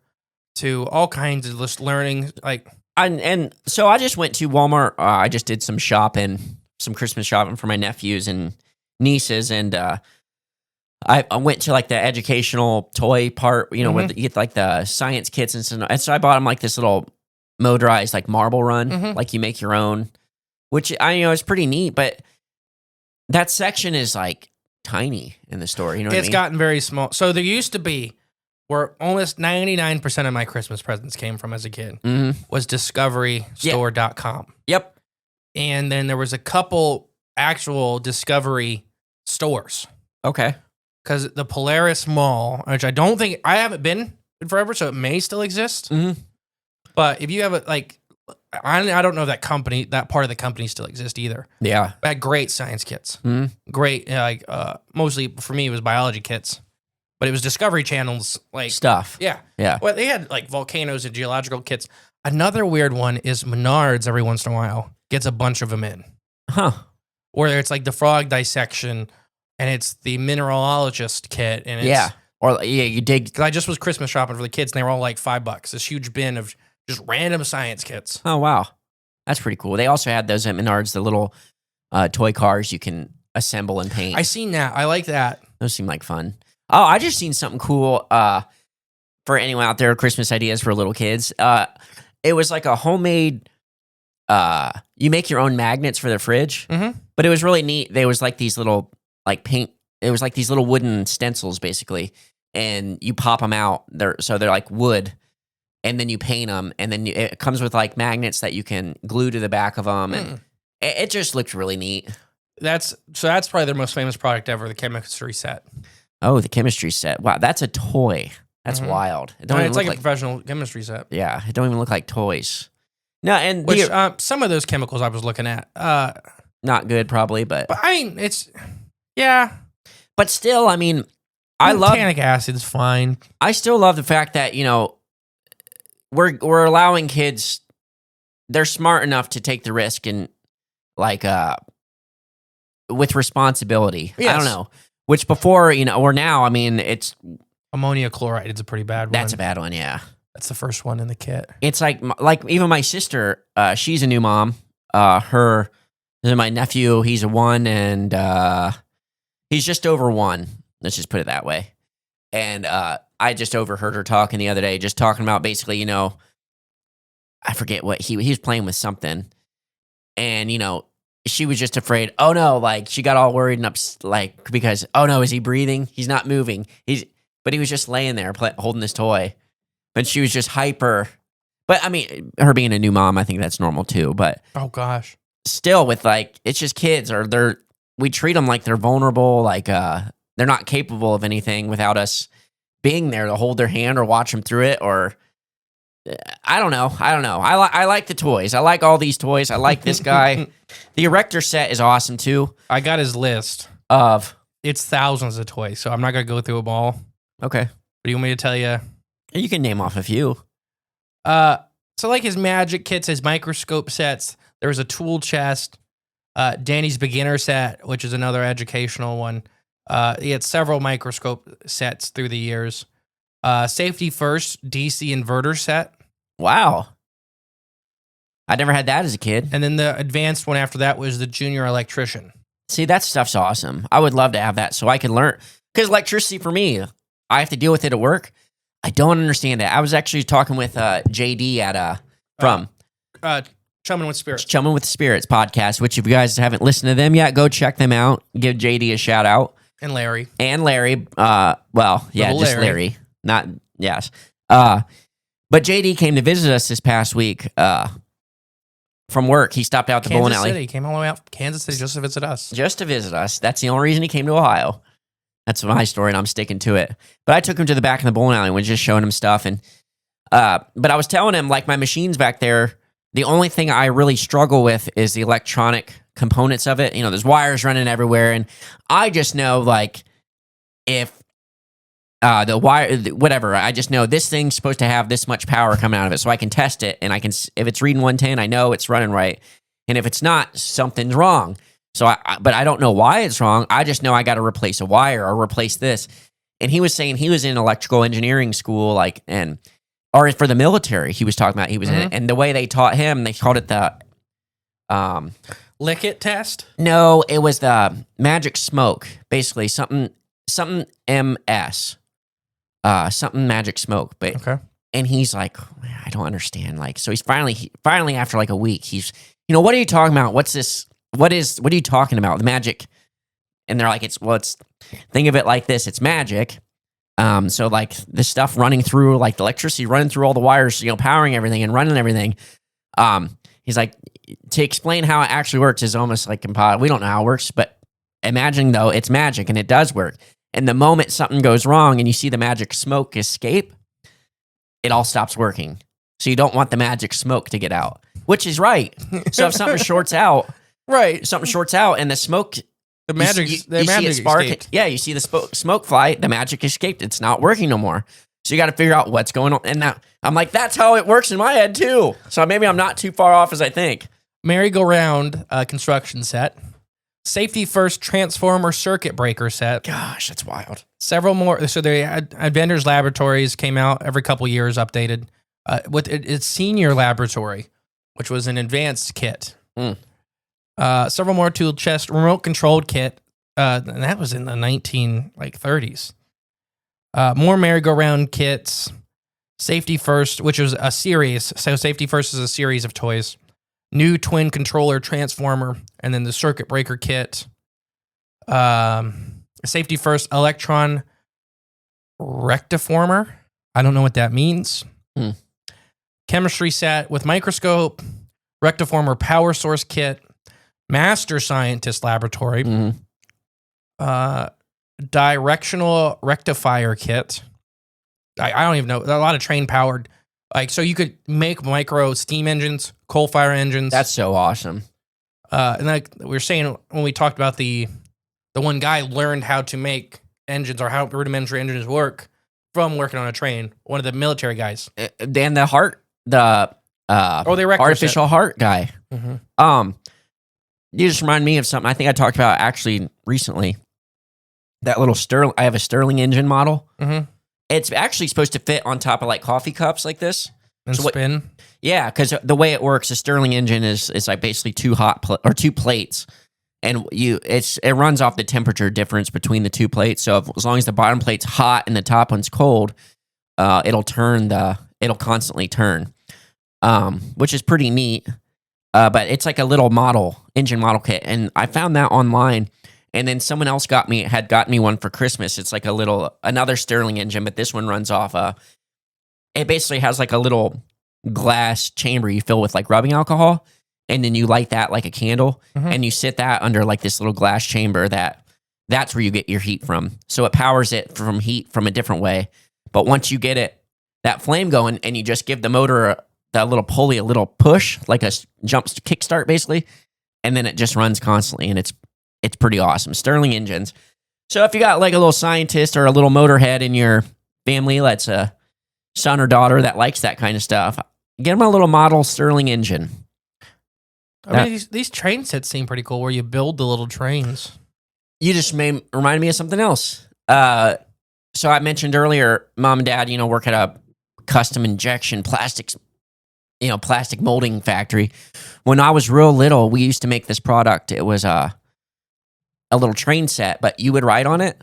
to all kinds of just learning. Like, and so I just went to Walmart. I just did some Christmas shopping for my nephews and nieces, and I went to like the educational toy part, where you get like the science kits and stuff. And so I bought them like this little motorized like marble run, like you make your own, which I is pretty neat. But that section is like tiny in the store. You know what I mean? It's gotten very small. So there used to be where almost 99% of my Christmas presents came from as a kid was discoverystore.com. Yep. And then there was a couple actual Discovery stores. Okay. Because the Polaris Mall, which I haven't been in forever, so it may still exist. Mm-hmm. But if you have I don't know if that part of the company still exists either. Yeah. It had great science kits. Mm-hmm. Great, mostly for me, it was biology kits. But it was Discovery Channel's stuff. Yeah. Yeah. Well, they had like volcanoes and geological kits. Another weird one is Menards every once in a while gets a bunch of them in. Huh. Or it's like the frog dissection and it's the mineralogist kit. And it's, you dig. Cause I just was Christmas shopping for the kids and they were all like $5. This huge bin of just random science kits. Oh, wow. That's pretty cool. They also had those at Menards, the little toy cars you can assemble and paint. I seen that. I like that. Those seem like fun. Oh, I just seen something cool for anyone out there, Christmas ideas for little kids. It was like a homemade, you make your own magnets for the fridge, but it was really neat. There was like these little it was like these little wooden stencils basically, and you pop them out. They're like wood, and then you paint them, and then it comes with like magnets that you can glue to the back of them, and it just looked really neat. That's probably their most famous product ever, the chemistry set. Oh, the chemistry set. Wow, that's a toy. That's wild. It's like a professional chemistry set. Yeah, it don't even look like toys. No, and some of those chemicals I was looking at, not good probably, but I mean it's but still, I mean, Botanic acid's fine. I still love the fact that we're allowing kids. They're smart enough to take the risk and with responsibility. Yes. I don't know. Which before, or now, I mean, it's ammonia chloride. It's a pretty bad one. That's a bad one, yeah. That's the first one in the kit. It's like even my sister, she's a new mom. My nephew, he's a 1, and he's just over 1. Let's just put it that way. And I just overheard her talking the other day, just talking about basically, I forget what he was playing with something, and she was just afraid. Oh no, she got all worried and because oh no, is he breathing? He's not moving. But he was just laying there holding this toy, and she was just hyper. But I mean, her being a new mom, I think that's normal too. But oh gosh, still with it's just kids, we treat them like they're vulnerable, they're not capable of anything without us being there to hold their hand or watch them through it, or I don't know. I like the toys. I like all these toys. I like this guy. The Erector set is awesome too. I got his list of it's thousands of toys, so I'm not gonna go through them all. Okay. But do you want me to tell you? You can name off a few. So like his magic kits, his microscope sets. There was a tool chest. Danny's beginner set, which is another educational one. He had several microscope sets through the years. Safety First DC inverter set. Wow. I never had that as a kid. And then the advanced one after that was the junior electrician. See, that stuff's awesome. I would love to have that so I can learn. Because electricity for me, I have to deal with it at work. I don't understand it. I was actually talking with JD at Chumming with Spirits. Chumming with Spirits podcast, which if you guys haven't listened to them yet, go check them out. Give JD a shout out. And Larry. Larry. Not, yes. But JD came to visit us this past week from work. He stopped out the bowling alley. He came all the way out from Kansas City just to visit us. Just to visit us. That's the only reason he came to Ohio. That's my story, and I'm sticking to it. But I took him to the back of the bowling alley and was just showing him stuff. And but I was telling him, like, my machines back there, the only thing I really struggle with is the electronic components of it. You know, there's wires running everywhere, and I just know, like, if the wire, whatever, I just know this thing's supposed to have this much power coming out of it, so I can test it, and if it's reading 110, I know it's running right, and if it's not, something's wrong. So, but I don't know why it's wrong. I just know I got to replace a wire or replace this. And he was saying he was in electrical engineering school, or for the military. He was talking about he was in it, and the way they taught him, they called it the lick it test. No, it was the magic smoke, basically something MS, something magic smoke. But okay. And he's like, I don't understand. Like, so he's finally after like a week, he's, what are you talking about? What's this? What are you talking about? The magic. And they're like, think of it like this. It's magic. So like the stuff running through, like the electricity running through all the wires, powering everything and running everything. He's like, to explain how it actually works is almost like impossible. We don't know how it works, but imagine though, it's magic and it does work. And the moment something goes wrong and you see the magic smoke escape, it all stops working. So you don't want the magic smoke to get out, which is right. So if something shorts out, something shorts out and the smoke, the magic escaped. Yeah, you see the smoke fly, the magic escaped. It's not working no more. So you got to figure out what's going on. And now I'm like, that's how it works in my head too. So maybe I'm not too far off as I think. Merry-go-round construction set. Safety first transformer circuit breaker set. Gosh, that's wild. Several more. So the Adventures Laboratories came out every couple years, updated. With its senior laboratory, which was an advanced kit. Several more tool chest, remote controlled kit, and that was in the 1930s. More merry-go-round kits, safety first, which was a series. So safety first is a series of toys. New twin controller transformer, and then the circuit breaker kit. Safety first electron rectiformer. I don't know what that means. Chemistry set with microscope, rectiformer power source kit. Master Scientist Laboratory, directional rectifier kit. I don't even know. A lot of train powered, so you could make micro steam engines, coal fire engines. That's so awesome. And like we were saying when we talked about the one guy learned how to make engines or how rudimentary engines work from working on a train. One of the military guys. Dan the artificial heart guy. You just remind me of something I think I talked about actually recently. That little Stirling, I have a Stirling engine model. It's actually supposed to fit on top of like coffee cups like this. And spin? Yeah, because the way it works, a Stirling engine is like basically two plates. And it runs off the temperature difference between the two plates. So as long as the bottom plate's hot and the top one's cold, it'll constantly turn, which is pretty neat. But it's like a little engine model kit. And I found that online. And then someone else got me one for Christmas. It's like another Stirling engine, but this one runs off it basically has like a little glass chamber you fill with like rubbing alcohol. And then you light that like a candle. And you sit that under like this little glass chamber that's where you get your heat from. So it powers it from heat from a different way. But once you get that flame going and you just give the motor that little pulley, a little push, like a jump kickstart basically, and then it just runs constantly, and it's pretty awesome. Stirling engines. So if you got like a little scientist or a little motorhead in your family, that's a son or daughter that likes that kind of stuff, get them a little model Stirling engine. I mean, these train sets seem pretty cool where you build the little trains. You just remind me of something else. So I mentioned earlier, Mom and Dad, work at a custom injection plastics plastic molding factory. When I was real little, we used to make this product. It was a little train set, but you would ride on it.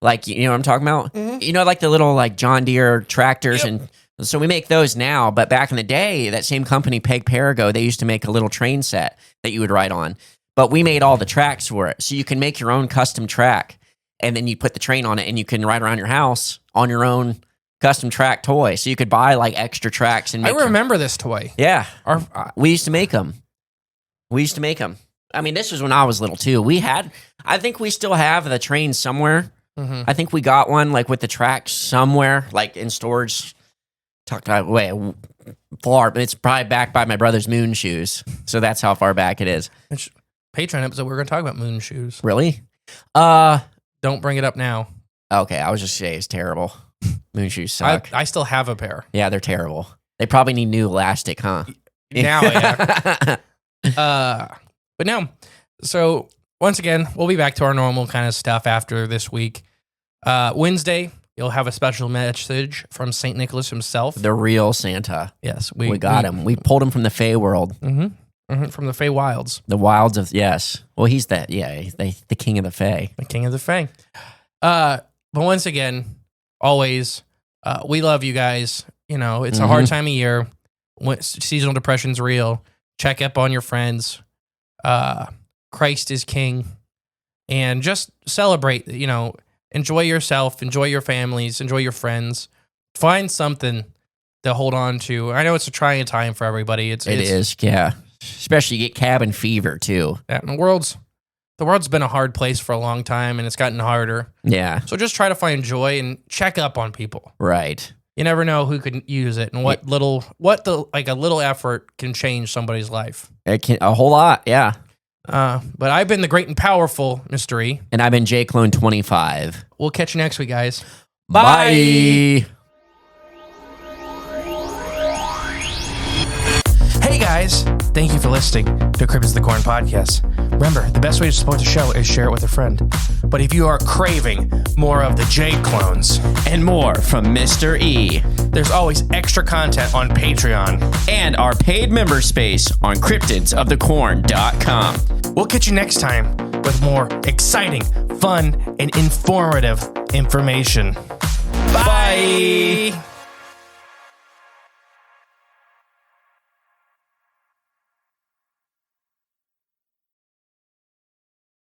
Like, you know what I'm talking about? Mm-hmm. Like the little like John Deere tractors. Yep. And so we make those now. But back in the day, that same company, Peg Parago, they used to make a little train set that you would ride on. But we made all the tracks for it. So you can make your own custom track. And then you put the train on it and you can ride around your house on your own custom track toy. So you could buy like extra tracks. And I remember this toy. Yeah. We used to make them. I mean, this was when I was little too. I think we still have the train somewhere. Mm-hmm. I think we got one like with the tracks somewhere, like in storage. Talked about way far, but it's probably back by my brother's moon shoes. So that's how far back it is. Patreon episode, we're going to talk about moon shoes. Really? Don't bring it up now. Okay, I was just saying it's terrible. Moon shoes suck. I still have a pair. Yeah, they're terrible. They probably need new elastic, huh? Now, yeah. But no. So once again, we'll be back to our normal kind of stuff after this week. Wednesday, you'll have a special message from St. Nicholas himself. The real Santa. Yes. We got him. We pulled him from the Fey world. Mm-hmm. Mm-hmm. From the Fey Wilds. The wilds of, yes. Well, he's the king of the Fey. The king of the Fey. But once again, always, we love you guys. It's a hard time of year. Seasonal depression's real. Check up on your friends. Christ is king. And just celebrate, enjoy yourself, enjoy your families, enjoy your friends. Find something to hold on to. I know it's a trying time for everybody. It is, yeah. Especially you get cabin fever too. Yeah, and the world's been a hard place for a long time, and it's gotten harder. Yeah. So just try to find joy and check up on people. Right. You never know who could use it, and a little effort can change somebody's life. It can a whole lot, yeah. But I've been the great and powerful Mr. E. And I've been JClone25. We'll catch you next week, guys. Bye. Hey guys, thank you for listening to Cryptids the Corn podcast. Remember, the best way to support the show is share it with a friend. But if you are craving more of the J clones and more from Mr. E, there's always extra content on Patreon and our paid member space on cryptidsofthecorn.com. We'll catch you next time with more exciting, fun, and informative information. Bye.